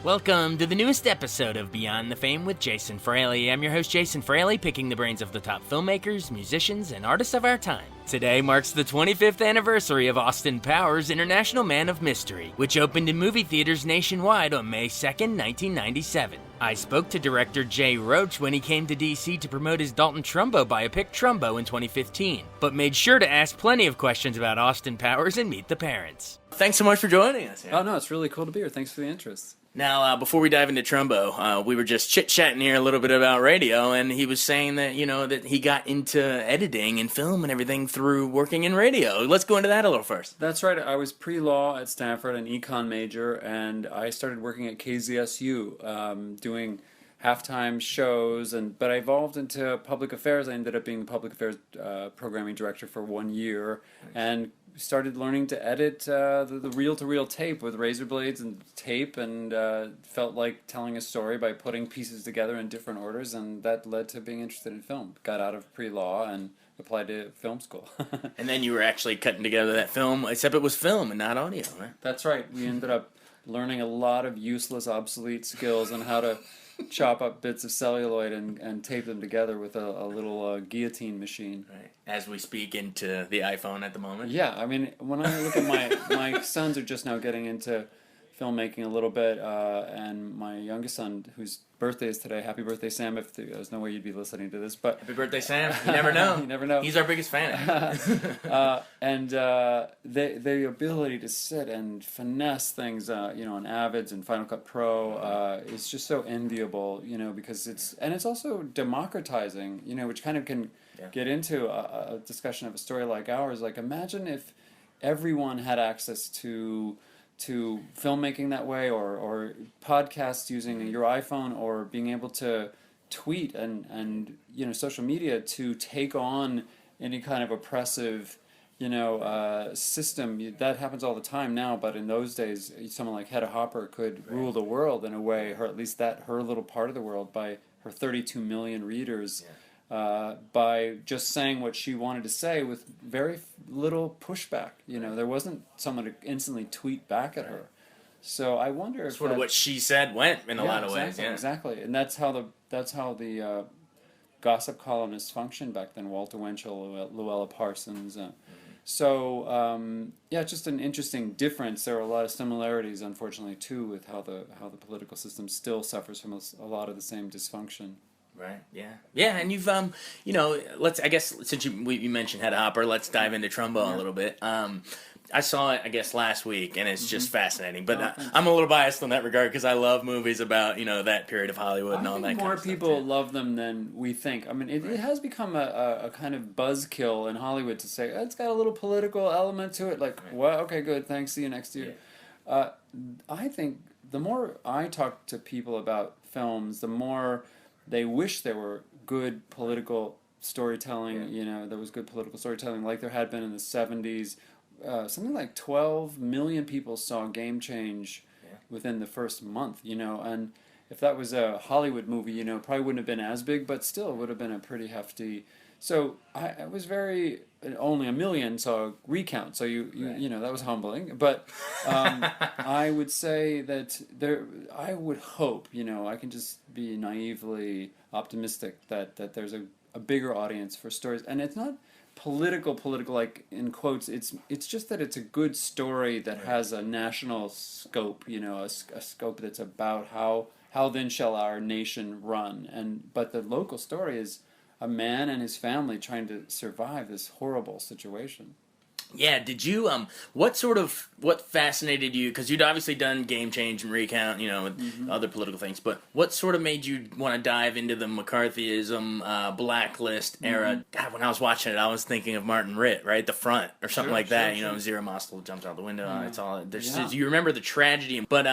Welcome to the newest episode of Beyond the Fame with Jason Fraley. I'm your host, Jason Fraley, picking the brains of the top filmmakers, musicians, and artists of our time. Today marks the 25th anniversary of Austin Powers' International Man of Mystery, which opened in movie theaters nationwide on May 2nd, 1997. I spoke to director Jay Roach when he came to DC to promote his Dalton Trumbo biopic Trumbo in 2015, but made sure to ask plenty of questions about Austin Powers and meet the parents. Thanks so much for joining us. Oh, no, it's really cool to be here. Thanks for the interest. Now, before we dive into Trumbo, we were just chit-chatting here a little bit about radio, and he was saying that, that he got into editing and film and everything through working in radio. Let's go into that a little first. That's right. I was pre-law at Stanford, an econ major, and I started working at KZSU, doing halftime shows, but I evolved into public affairs. I ended up being the public affairs programming director for 1 year, and started learning to edit the reel-to-reel tape with razor blades and tape, and felt like telling a story by putting pieces together in different orders, and that led to being interested in film. Got out of pre-law and applied to film school. And then you were actually cutting together that film, except it was film and not audio, right? That's right. We ended up learning a lot of useless, obsolete skills on how to chop up bits of celluloid and tape them together with a little guillotine machine. Right. As we speak into the iPhone at the moment. Yeah, I mean, when I look at my sons are just now getting into filmmaking a little bit, and my youngest son, whose birthday is today, happy birthday, Sam, if there's no way you'd be listening to this, but... Happy birthday, Sam. You never know. You never know. He's our biggest fan. And the ability to sit and finesse things, on Avids and Final Cut Pro, is just so enviable, because it's also democratizing, which kind of can get into a discussion of a story like ours. Like, imagine if everyone had access to filmmaking that way, or podcasts using your iPhone, or being able to tweet and social media to take on any kind of oppressive system. That happens all the time now, but in those days someone like Hedda Hopper could rule the world in a way, or at least her little part of the world, by her 32 million readers. By just saying what she wanted to say with very little pushback. There wasn't someone to instantly tweet back at her. So I wonder if sort of what she said went in a lot of ways. Yeah, exactly. And that's how the gossip columnists functioned back then. Walter Winchell, Luella Parsons. So just an interesting difference. There are a lot of similarities, unfortunately, too, with how the political system still suffers from a lot of the same dysfunction. Right. Yeah. And you've I guess since you mentioned Hedda Hopper, let's dive into Trumbo a little bit. I saw it, I guess, last week, and it's just fascinating. But I'm a little biased in that regard because I love movies about that period of Hollywood and all that. More people love them than we think. I mean, it has become a kind of buzzkill in Hollywood to say it's got a little political element to it. Like, well, okay, good, thanks, see you next year. Yeah. I think the more I talk to people about films, the more they wish there were good political storytelling, there was good political storytelling like there had been in the 70s. Something like 12 million people saw Game Change within the first month, and if that was a Hollywood movie, it probably wouldn't have been as big, but still it would have been a pretty hefty. So I was only 1 million saw Recount, so that was humbling, but I would say that I would hope, I can just be naively optimistic that there's a bigger audience for stories, and it's not political like in quotes, it's just that it's a good story that has a national scope, a scope that's about how then shall our nation run, but the local story is a man and his family trying to survive this horrible situation. Yeah, did you, what fascinated you, because you'd obviously done Game Change and Recount, with other political things, but what sort of made you want to dive into the McCarthyism, Blacklist era? God, when I was watching it, I was thinking of Martin Ritt, right? The Front, or something like that, Zero Mostel jumps out the window, it's all, you remember the tragedy, but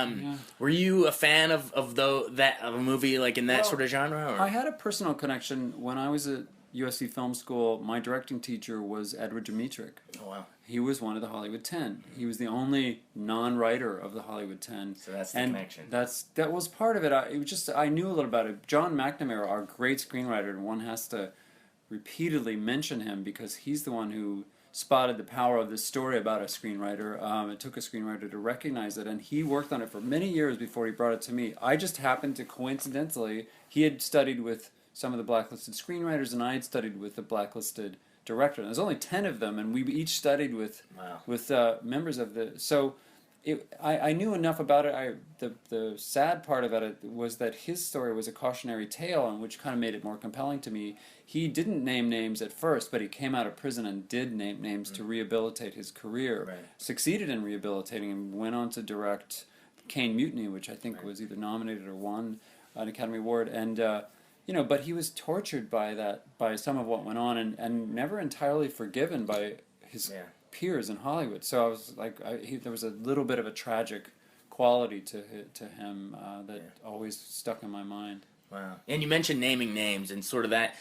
were you a fan of a movie like in that sort of genre? Or? I had a personal connection when I was at USC Film School. My directing teacher was Edward Dmytryk. Oh, wow. He was one of the Hollywood 10. He was the only non-writer of the Hollywood 10. So that's the connection. That was part of it. I knew a little about it. John McNamara, our great screenwriter, and one has to repeatedly mention him because he's the one who spotted the power of this story about a screenwriter. It took a screenwriter to recognize it, and he worked on it for many years before he brought it to me. I just happened to coincidentally, he had studied with some of the blacklisted screenwriters, and I had studied with the blacklisted director. And there's only 10 of them, and we each studied with members of the. So I knew enough about it. The sad part about it was that his story was a cautionary tale, and which kind of made it more compelling to me. He didn't name names at first, but he came out of prison and did name names to rehabilitate his career. Right. Succeeded in rehabilitating and went on to direct Caine Mutiny, which I think was either nominated or won an Academy Award. And but he was tortured by some of what went on, and never entirely forgiven by his peers in Hollywood. So I was like, there was a little bit of a tragic quality to him that always stuck in my mind. Wow. And you mentioned naming names and sort of that,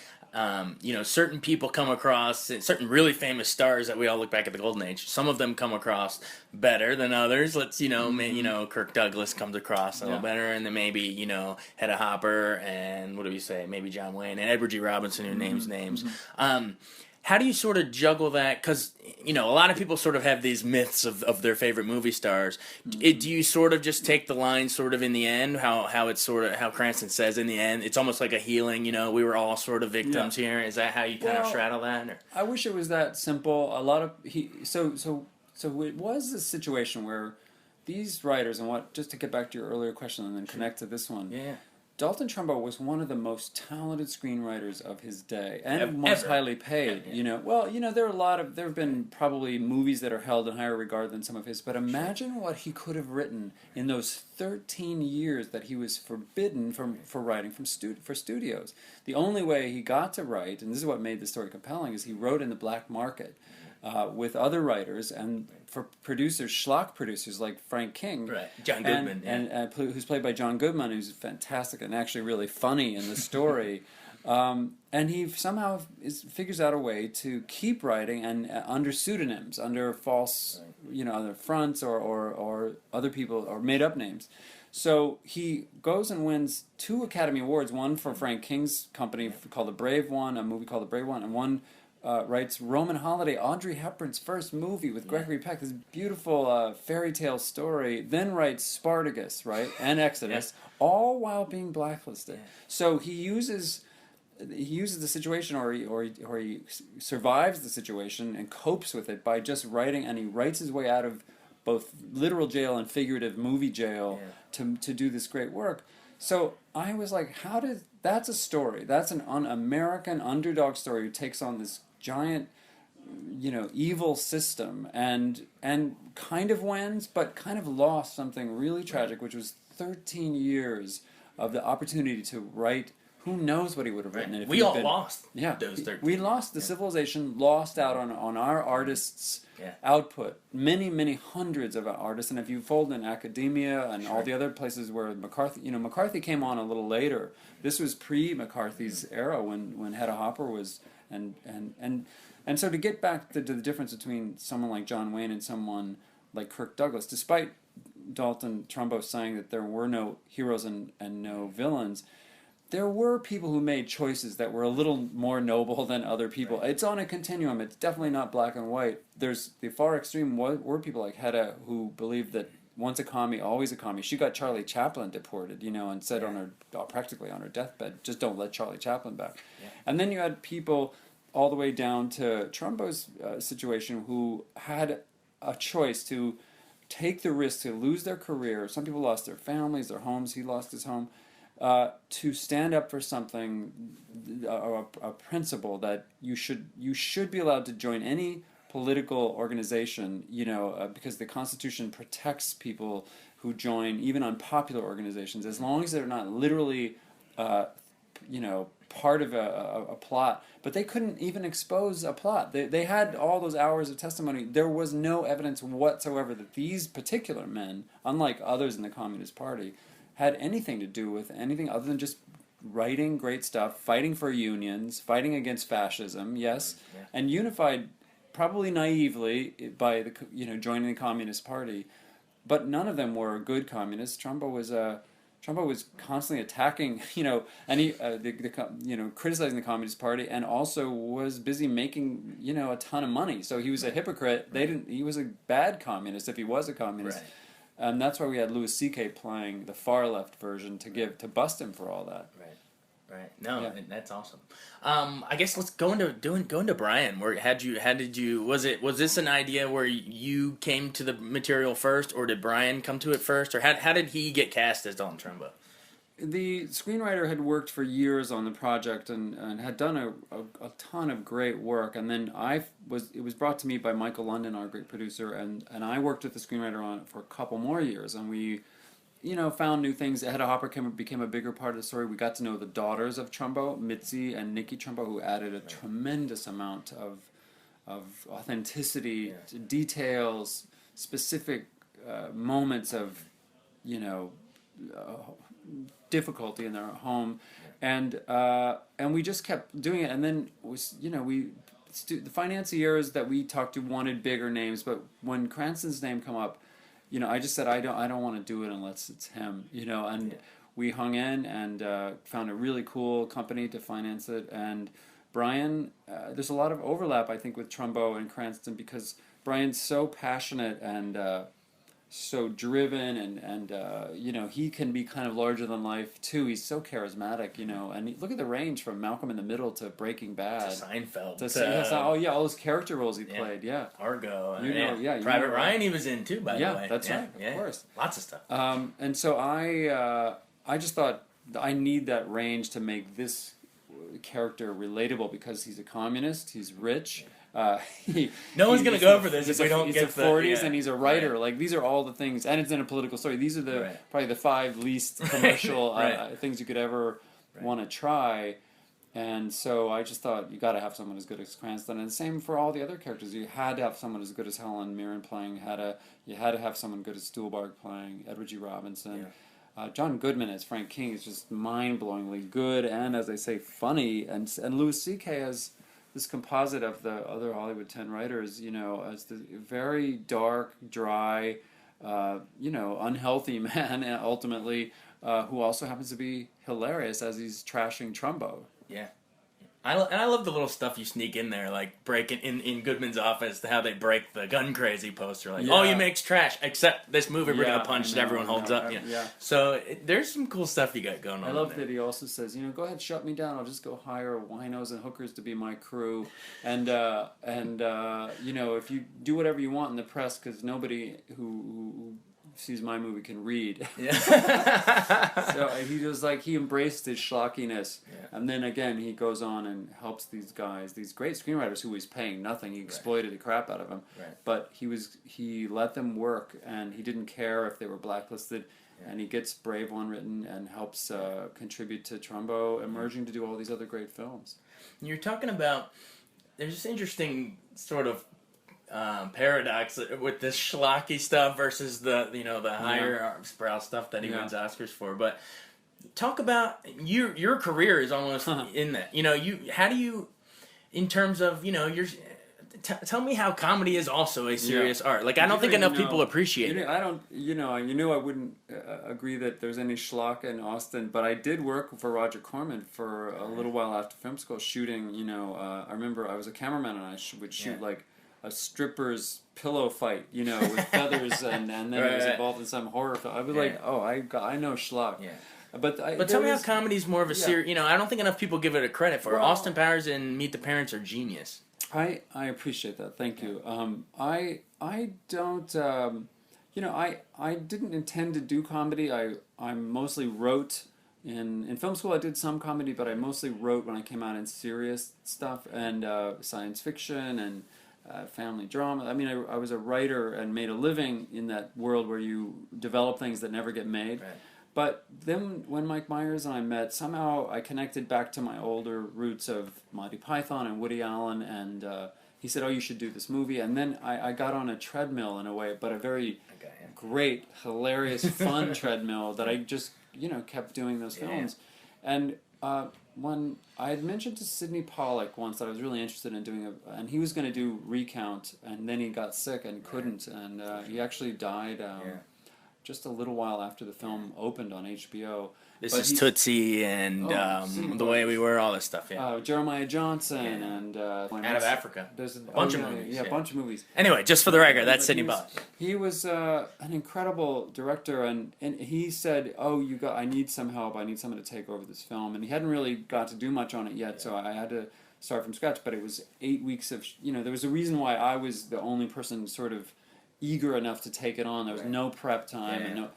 certain people come across, certain really famous stars that we all look back at the Golden Age, some of them come across better than others. Let's, Kirk Douglas comes across a little better, and then maybe, Hedda Hopper, and what do we say, maybe John Wayne, and Edward G. Robinson, who names names. How do you sort of juggle that? Because, a lot of people sort of have these myths of their favorite movie stars. Do you sort of just take the line sort of in the end, how it's sort of, how Cranston says in the end, it's almost like a healing, we were all sort of victims here. Is that how you kind of straddle that? Or? I wish it was that simple. A lot of, so it was a situation where these writers, and just to get back to your earlier question and then connect to this one. Yeah. Dalton Trumbo was one of the most talented screenwriters of his day, and most highly paid. Yeah. There have been probably movies that are held in higher regard than some of his. But imagine what he could have written in those 13 years that he was forbidden for writing for studios. The only way he got to write, and this is what made the story compelling, is he wrote in the black market. With other writers and for producers, schlock producers like Frank King, right? John Goodman, and who's played by John Goodman, who's fantastic and actually really funny in the story. And he somehow figures out a way to keep writing and under pseudonyms, under false, other fronts or other people or made up names. So he goes and wins 2 Academy Awards, one for Frank King's company called The Brave One, a movie called The Brave One, and one. Writes Roman Holiday, Audrey Hepburn's first movie with Gregory Peck, this beautiful fairy tale story. Then writes Spartacus, right, and Exodus, all while being blacklisted. Yeah. So he uses the situation, or he survives the situation and copes with it by just writing, and he writes his way out of both literal jail and figurative movie jail to do this great work. So I was like, that's a story. That's an American underdog story who takes on this giant, evil system and kind of wins, but kind of lost something really tragic, which was 13 years of the opportunity to write. Who knows what he would have written? If we all lost those 13 We lost. The civilization lost out on our artists' output. Many, many hundreds of artists. And if you fold in academia and all the other places where McCarthy came on a little later. This was pre-McCarthy's era when Hedda Hopper was... And so to get back to the difference between someone like John Wayne and someone like Kirk Douglas, despite Dalton Trumbo saying that there were no heroes and no villains... There were people who made choices that were a little more noble than other people. Right. It's on a continuum. It's definitely not black and white. There's the far extreme were people like Hedda who believed that once a commie, always a commie. She got Charlie Chaplin deported, and said practically on her deathbed, just don't let Charlie Chaplin back. Yeah. And then you had people all the way down to Trumbo's situation who had a choice to take the risk to lose their career. Some people lost their families, their homes. He lost his home. To stand up for something, a principle that you should be allowed to join any political organization, because the Constitution protects people who join even unpopular organizations, as long as they're not literally, part of a plot. But they couldn't even expose a plot. They had all those hours of testimony. There was no evidence whatsoever that these particular men, unlike others in the Communist Party, had anything to do with anything other than just writing great stuff, fighting for unions, fighting against fascism, and unified, probably naively, by joining the Communist Party, but none of them were good communists. Trumbo was Trumbo was constantly attacking, and he, criticizing the Communist Party, and also was busy making, a ton of money. So he was a hypocrite. He was a bad communist if he was a communist. Right. And that's why we had Louis C.K. playing the far left version to bust him for all that. Right. No, that's awesome. I guess let's go into Brian. Was this an idea where you came to the material first, or did Brian come to it first, or how did he get cast as Dalton Trumbo? The screenwriter had worked for years on the project and had done a ton of great work, and then it was brought to me by Michael London, our great producer, and I worked with the screenwriter on it for a couple more years, and we found new things. Hedda Hopper became a bigger part of the story. We got to know the daughters of Trumbo, Mitzi and Nikki Trumbo, who added a tremendous amount of authenticity, details, specific moments of, difficulty in their home, and we just kept doing it. And then the financiers that we talked to wanted bigger names, but when Cranston's name come up, I just said I don't want to do it unless it's him, and we hung in and found a really cool company to finance it. And Brian, there's a lot of overlap, I think, with Trumbo and Cranston, because Brian's so passionate and so driven, and he can be kind of larger than life too. He's so charismatic, and look at the range from Malcolm in the Middle to Breaking Bad to Seinfeld all those character roles he played, Argo, Private Ryan he was in too, by the way. That's right, of course, lots of stuff. And so I just thought I need that range to make this character relatable, because he's a communist, he's rich. No one's going to go for this if we don't get the 40s, and he's a writer. Like, these are all the things, and it's in a political story. These are probably the 5 least commercial things you could ever want to try. And so I just thought, you got to have someone as good as Cranston, and the same for all the other characters. You had to have someone as good as Helen Mirren playing. You had to have someone good as Stuhlbarg playing, Edward G. Robinson. John Goodman as Frank King is just mind-blowingly good, and as I say, funny. And Louis C.K. as this composite of the other Hollywood 10 writers, as the very dark, dry, unhealthy man, ultimately, who also happens to be hilarious as he's trashing Trumbo. Yeah. I love the little stuff you sneak in there, like breaking in Goodman's office, how they break the gun crazy poster, like, oh, he makes trash, except this movie we're going to punch and everyone holds up. So there's some cool stuff you got going on. I love that he also says, go ahead, shut me down, I'll just go hire winos and hookers to be my crew, and if you do whatever you want in the press, because nobody who sees my movie can read. So he embraced his schlockiness, and then again he goes on and helps these guys, these great screenwriters who he's paying nothing. He exploited the crap out of them, but he let them work, and he didn't care if they were blacklisted, and he gets Brave One written and helps contribute to Trumbo emerging to do all these other great films. You're talking about, there's this interesting sort of paradox with this schlocky stuff versus the higher brow stuff that he wins Oscars for. But talk about your career is almost in that. How do you, in terms of tell me how comedy is also a serious art. Like, I don't think enough people appreciate it. I don't. I wouldn't agree that there's any schlock in Austin, but I did work for Roger Corman for a little while after film school, shooting. I remember I was a cameraman, and I would shoot like a stripper's pillow fight, with feathers, and then it was involved in some horror film. I was like, oh, I know schlock. Yeah. But tell me how comedy's more of a serious. I don't think enough people give it a credit for. Well, Austin Powers and Meet the Parents are genius. I appreciate that. Thank you. I don't. I didn't intend to do comedy. I mostly wrote. In film school, I did some comedy, but I mostly wrote when I came out in serious stuff and science fiction and family drama. I mean, I was a writer and made a living in that world where you develop things that never get made. Right. But then when Mike Myers and I met, somehow I connected back to my older roots of Monty Python and Woody Allen, and he said, oh, you should do this movie. And then I got on a treadmill in a way, but a very great, hilarious, fun treadmill that I just, kept doing those films. And when I had mentioned to Sidney Pollack once that I was really interested in doing and he was going to do Recount, and then he got sick and couldn't, and he actually died just a little while after the film opened on HBO. This is Tootsie and The Way We Were, all this stuff, yeah. Jeremiah Johnson and... Out of Africa. There's a bunch of movies. Yeah, a bunch of movies. Anyway, just for the record, that's Sidney Pollack. He was an incredible director, and he said, I need some help, I need someone to take over this film. And he hadn't really got to do much on it yet, so I had to start from scratch. But it was 8 weeks of... there was a reason why I was the only person sort of eager enough to take it on. There was no prep time and no...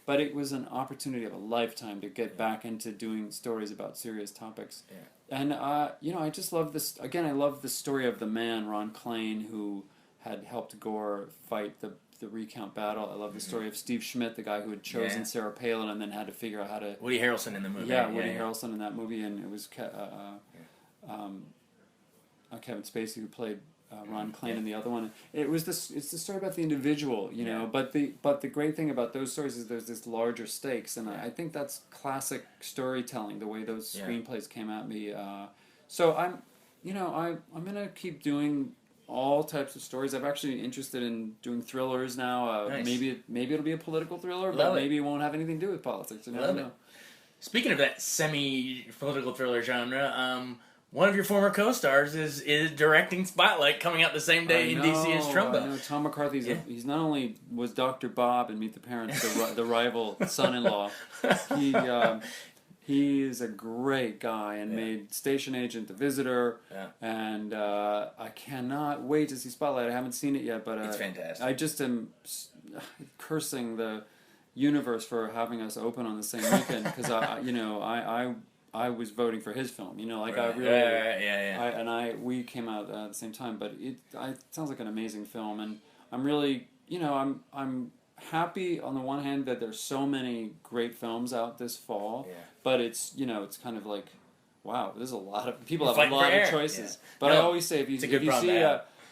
But it was an opportunity of a lifetime to get back into doing stories about serious topics. Yeah. And, I just love this... Again, I love the story of the man, Ron Klain, who had helped Gore fight the recount battle. I love the story of Steve Schmidt, the guy who had chosen Sarah Palin and then had to figure out how to... Woody Harrelson in the movie. Yeah, Woody Harrelson in that movie, and it was Kevin Spacey who played... Ron Klain in the other one. It's the story about the individual, But the great thing about those stories is there's this larger stakes, and I think that's classic storytelling. The way those screenplays came at me. So I'm gonna keep doing all types of stories. I'm actually interested in doing thrillers now. Nice. Maybe it'll be a political thriller, but maybe it won't have anything to do with politics. I don't know. Speaking of that semi-political thriller genre, one of your former co-stars is directing Spotlight, coming out the same day in DC as Trumbo. I know. Tom McCarthy's he's not only was Dr. Bob in Meet the Parents, the rival son-in-law. He is a great guy and made Station Agent, The Visitor, and I cannot wait to see Spotlight. I haven't seen it yet, but it's fantastic. I just am cursing the universe for having us open on the same weekend because I was voting for his film, I really, we came out at the same time, but it sounds like an amazing film, and I'm really, I'm happy on the one hand that there's so many great films out this fall, but it's, it's kind of like, wow, there's a lot of, people have a lot of choices, but I always say, if you see,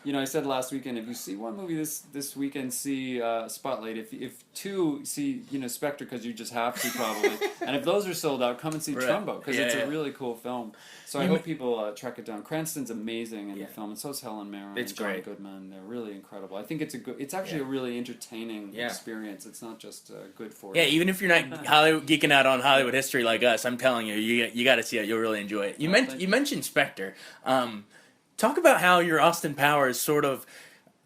I said last weekend, if you see one movie this weekend, see Spotlight. If two, see Spectre, because you just have to probably. And if those are sold out, come and see Trumbo, because it's a really cool film. So I hope people track it down. Cranston's amazing in the film, and so is Helen Mirren. It's and John great. Goodman. They're really incredible. I think it's actually a really entertaining experience. It's not just good for you. Yeah, even if you're not geeking out on Hollywood history like us, I'm telling you, you got to see it. You'll really enjoy it. You mentioned Spectre. Talk about how your Austin Powers sort of,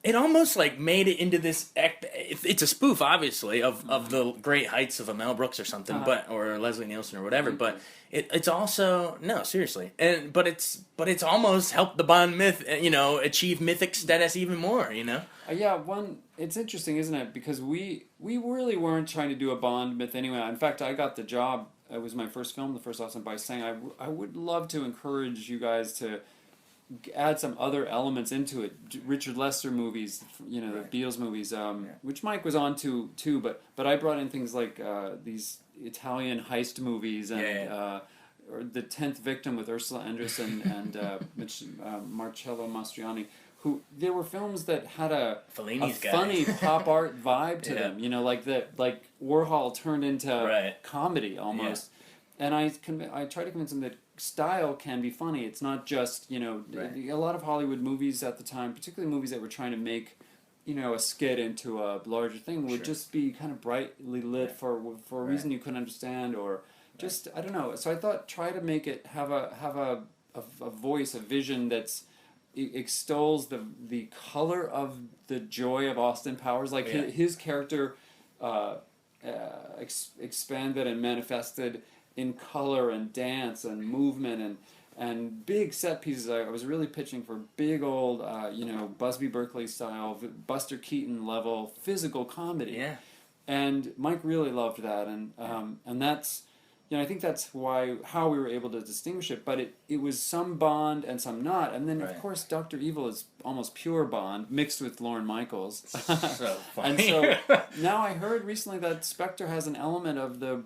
it almost like made it into this, it's a spoof obviously of the great heights of a Mel Brooks or something, or Leslie Nielsen or whatever, but it's also, no, seriously, but it's almost helped the Bond myth, achieve mythic status even more, it's interesting, isn't it? Because we really weren't trying to do a Bond myth anyway. In fact, I got the job, it was my first film, the first Austin, by saying I would love to encourage you guys to add some other elements into it. Richard Lester movies, the Beatles movies, which Mike was on to too, but I brought in things like these Italian heist movies and or The 10th Victim with Ursula Andress and Marcello Mastroianni, who there were films that had a funny pop art vibe to them, like Warhol turned into comedy almost. And I try to convince them that style can be funny. It's not just, a lot of Hollywood movies at the time, particularly movies that were trying to make, a skit into a larger thing, would just be kind of brightly lit for a reason you couldn't understand, or just, I don't know. So I thought, try to make it have a voice, a vision that's extols the color of the joy of Austin Powers, like his character expanded and manifested in color and dance and movement and big set pieces. I was really pitching for big old, Busby Berkeley style, Buster Keaton level physical comedy. Yeah. And Mike really loved that, and that's, I think that's how we were able to distinguish it. But it was some Bond and some not, and then of course Dr. Evil is almost pure Bond mixed with Lorne Michaels. So funny. And so now I heard recently that Spectre has an element of the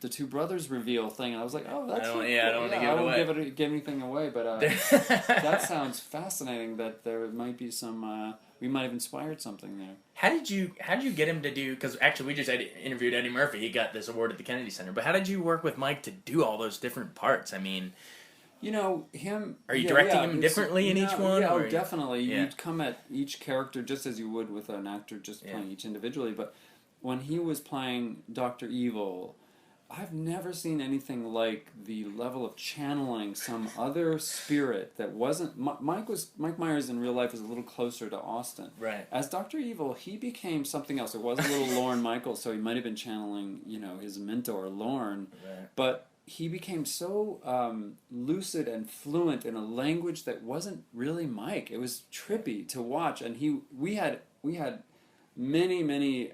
two brothers reveal thing, and I was like, oh, that's cool. I don't want to give it away. I won't give anything away, but that sounds fascinating. That there might be some. We might have inspired something there. How did you get him to do? Because actually, we just interviewed Eddie Murphy. He got this award at the Kennedy Center. But how did you work with Mike to do all those different parts? I mean, him. Are you directing him differently in each one? Yeah, definitely. You'd come at each character just as you would with an actor just playing each individually. But when he was playing Dr. Evil, I've never seen anything like the level of channeling some other spirit that wasn't... Mike Myers in real life was a little closer to Austin. Right. As Dr. Evil, he became something else. It was a little Lorne Michaels, so he might have been channeling, his mentor, Lorne. Right. But he became so lucid and fluent in a language that wasn't really Mike. It was trippy to watch, and we had many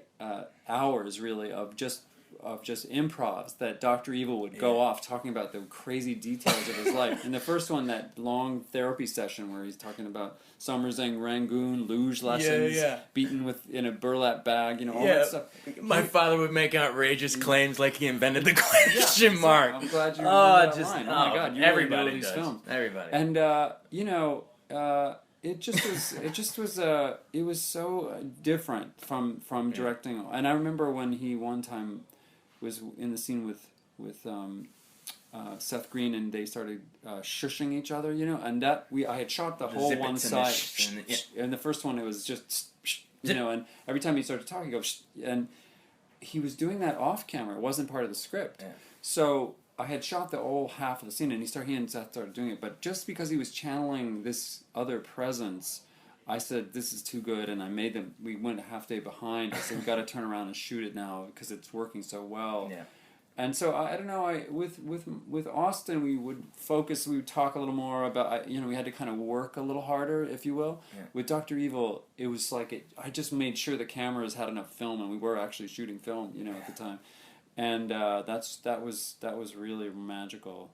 hours really of just improvs that Dr. Evil would go off talking about the crazy details of his life. And the first one, that long therapy session where he's talking about Somersing, Rangoon, luge lessons, beaten in a burlap bag, all that stuff. My father would make outrageous claims like he invented the question mark. I'm glad you remember that line. Oh my God, you everybody really know these does. films. Everybody. And it was so different from directing. And I remember when he one time was in the scene with Seth Green, and they started shushing each other, and that I had shot the whole one side, and the first one it was just, and every time he started talking, he goes, and he was doing that off camera. It wasn't part of the script, so I had shot the whole half of the scene, and he and Seth started doing it, but just because he was channeling this other presence, I said, this is too good, and I made them, we went a half day behind. I said, we've got to turn around and shoot it now because it's working so well. Yeah. And so, I don't know, with Austin, we would talk a little more about, we had to kind of work a little harder, if you will. Yeah. With Dr. Evil, it was like, I just made sure the cameras had enough film, and we were actually shooting film, at the time. And that was really magical.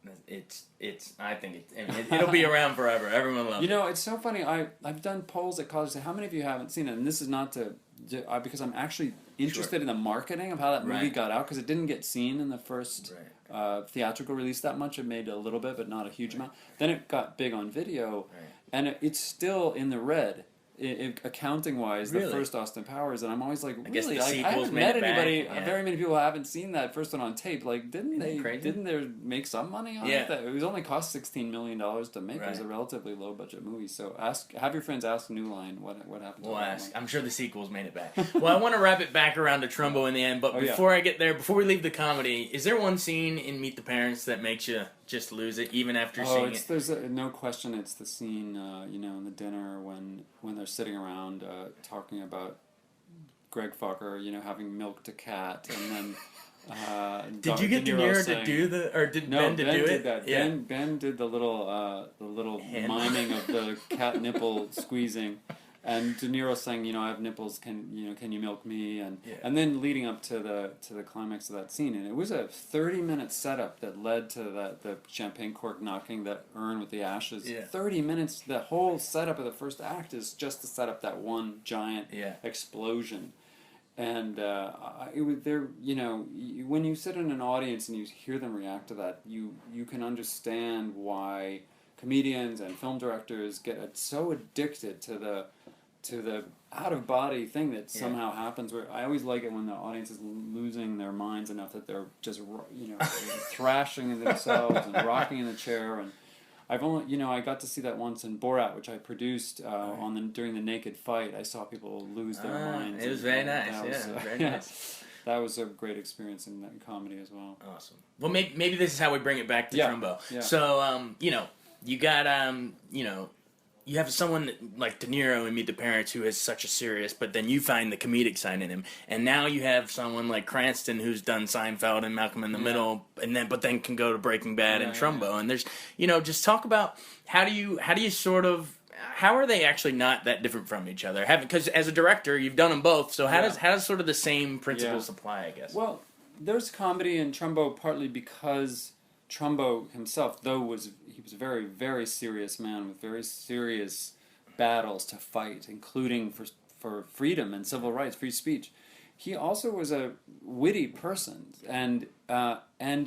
I think it'll be around forever. Everyone loves it. It's so funny. I've done polls at college. Say, how many of you haven't seen it? And this is not because I'm actually interested in the marketing of how that movie got out, because it didn't get seen in the first theatrical release that much. It made a little bit, but not a huge amount. Then it got big on video, and it's still in the red. Accounting-wise, the first Austin Powers, and I'm always like, really? I haven't met anybody. Very many people haven't seen that first one on tape. Like, didn't they make some money on it? It was only cost $16 million to make. It was a relatively low-budget movie. So have your friends ask New Line what happened. We'll ask. I'm sure the sequels made it back. Well, I want to wrap it back around to Trumbo in the end, but before I get there, before we leave the comedy, is there one scene in Meet the Parents that makes you just lose it even after seeing it? There's no question. It's the scene, in the dinner when they're sitting around talking about Greg Fokker, having milked a cat, and then did you get De Niro to do Ben to do it? Did that. Yeah. Ben did the little miming of the cat nipple squeezing. And De Niro saying, I have nipples. Can you milk me? And then leading up to the climax of that scene, and it was a 30-minute setup that led to the champagne cork knocking, that urn with the ashes. 30 minutes. The whole setup of the first act is just to set up that one giant explosion. And when you sit in an audience and you hear them react to that, you can understand why comedians and film directors get so addicted to the out-of-body thing that somehow happens. Where I always like it when the audience is losing their minds enough that they're just thrashing themselves and rocking in the chair. And I've only I got to see that once in Borat, which I produced during the naked fight. I saw people lose their minds. It was very nice. Very nice. That was a great experience in comedy as well. Awesome. Well, maybe this is how we bring it back to Trumbo. Yeah. So you got you have someone like De Niro in Meet the Parents who is such a serious, but then you find the comedic side in him, and now you have someone like Cranston who's done Seinfeld and Malcolm in the Middle, and then can go to Breaking Bad and Trumbo, and there's just talk about how do you sort of, how are they actually not that different from each other? Because as a director you've done them both, so how does sort of the same principles apply? I guess. Well, there's comedy in Trumbo partly because Trumbo himself, though he was a very, very serious man with very serious battles to fight, including for freedom and civil rights, free speech. He also was a witty person, and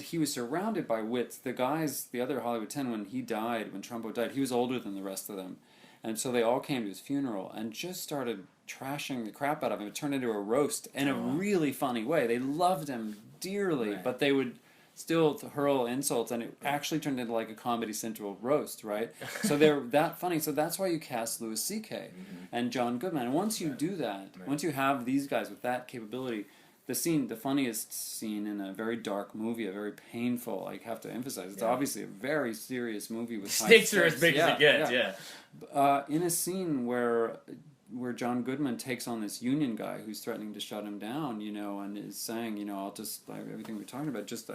he was surrounded by wits. The other Hollywood 10, when Trumbo died, he was older than the rest of them, and so they all came to his funeral and just started trashing the crap out of him. It turned into a roast in a really funny way. They loved him dearly, but they would still hurl insults, and it actually turned into like a Comedy Central roast, right? So they're that funny. So that's why you cast Louis C.K. And John Goodman. And once you do that, once you have these guys with that capability, the funniest scene in a very dark movie, a very painful, I have to emphasize, it's obviously a very serious movie with stakes are as big as it gets, in a scene where John Goodman takes on this union guy who's threatening to shut him down, you know, and is saying, you know, I'll just, like, everything we're talking about, just,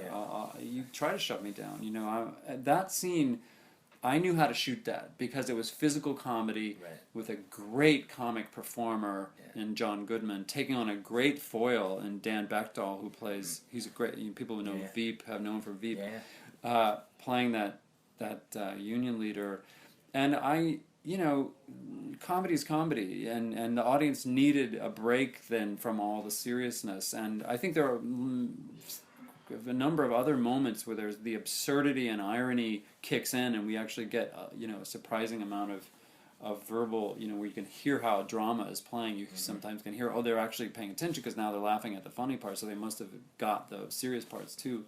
you try to shut me down, you know. That scene, I knew how to shoot that because it was physical comedy with a great comic performer in John Goodman, taking on a great foil in Dan Bechtel, who plays, he's a great, people who know Veep have known for Veep, playing that union leader. And you know, comedy is comedy, and the audience needed a break then from all the seriousness. And I think there are a number of other moments where there's the absurdity and irony kicks in, and we actually get you know, a surprising amount of verbal, you know, where you can hear how a drama is playing. You sometimes can hear, oh, they're actually paying attention because now they're laughing at the funny part, so they must have got the serious parts too.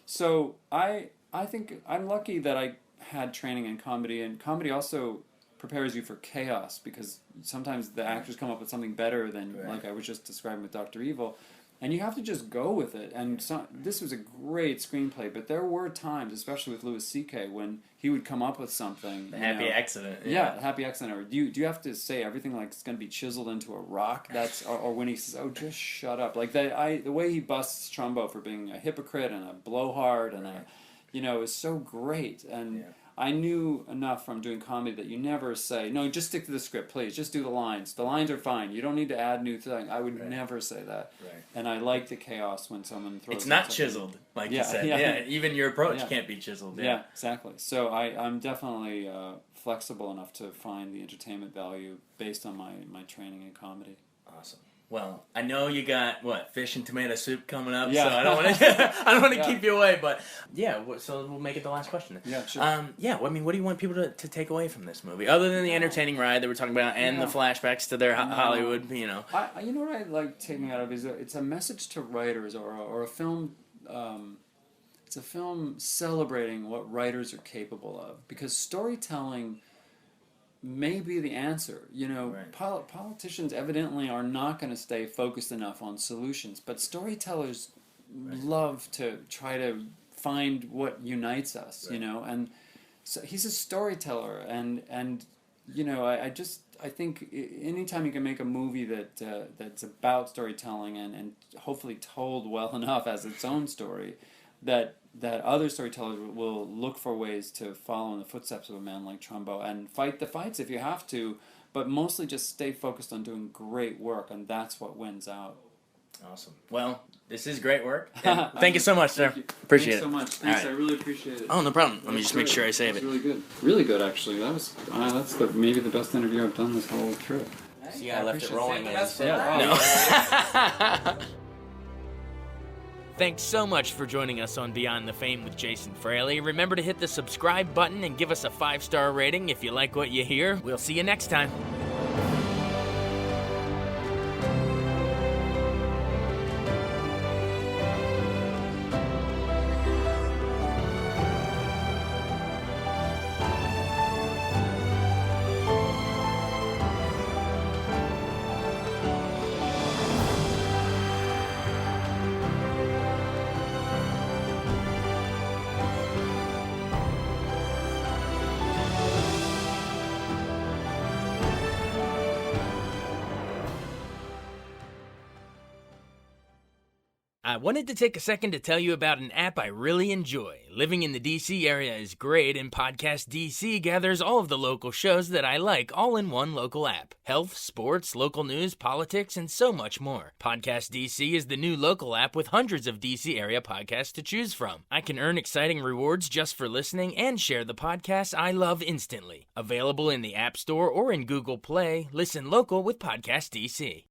So I think I'm lucky that I had training in comedy, and comedy also prepares you for chaos, because sometimes the actors come up with something better than, like I was just describing with Dr. Evil, and you have to just go with it. And this was a great screenplay, but there were times, especially with Louis C.K., when he would come up with something. The happy accident. Yeah, happy accident. Or do you have to say everything like it's going to be chiseled into a rock? That's or when he says, "Oh, just shut up!" Like the way he busts Trumbo for being a hypocrite and a blowhard and you know, is so great. And I knew enough from doing comedy that you never say, no, just stick to the script, please. Just do the lines. The lines are fine. You don't need to add new things. I would never say that. Right. And I like the chaos when someone throws. It's not chiseled, like you said. Yeah, even your approach can't be chiseled. Yeah, exactly. So I'm definitely flexible enough to find the entertainment value based on my training in comedy. Awesome. Well, I know you got fish and tomato soup coming up, so I don't want to keep you away. But so we'll make it the last question. Yeah, sure. I mean, what do you want people to take away from this movie, other than the entertaining ride that we're talking about and the flashbacks to their Hollywood? You know, you know what I like taking out of is it's a message to writers or a film. It's a film celebrating what writers are capable of, because storytelling may be the answer. You know, politicians evidently are not going to stay focused enough on solutions, but storytellers love to try to find what unites us, you know, and so he's a storyteller, and you know, I think anytime you can make a movie that's about storytelling and hopefully told well enough as its own story, that other storytellers will look for ways to follow in the footsteps of a man like Trumbo and fight the fights if you have to, but mostly just stay focused on doing great work, and that's what wins out. Awesome. Well, this is great work. Thank you so much, sir. Appreciate it. Thanks so much. Thanks, I really appreciate it. Oh, no problem. Let me just make sure I save it. Really good. Really good, actually. That's maybe the best interview I've done this whole trip. See, I left it rolling. No. Thanks so much for joining us on Beyond the Fame with Jason Fraley. Remember to hit the subscribe button and give us a 5-star rating if you like what you hear. We'll see you next time. I wanted to take a second to tell you about an app I really enjoy. Living in the DC area is great, and Podcast DC gathers all of the local shows that I like all in one local app. Health, sports, local news, politics, and so much more. Podcast DC is the new local app with hundreds of DC area podcasts to choose from. I can earn exciting rewards just for listening and share the podcasts I love instantly. Available in the App Store or in Google Play, listen local with Podcast DC.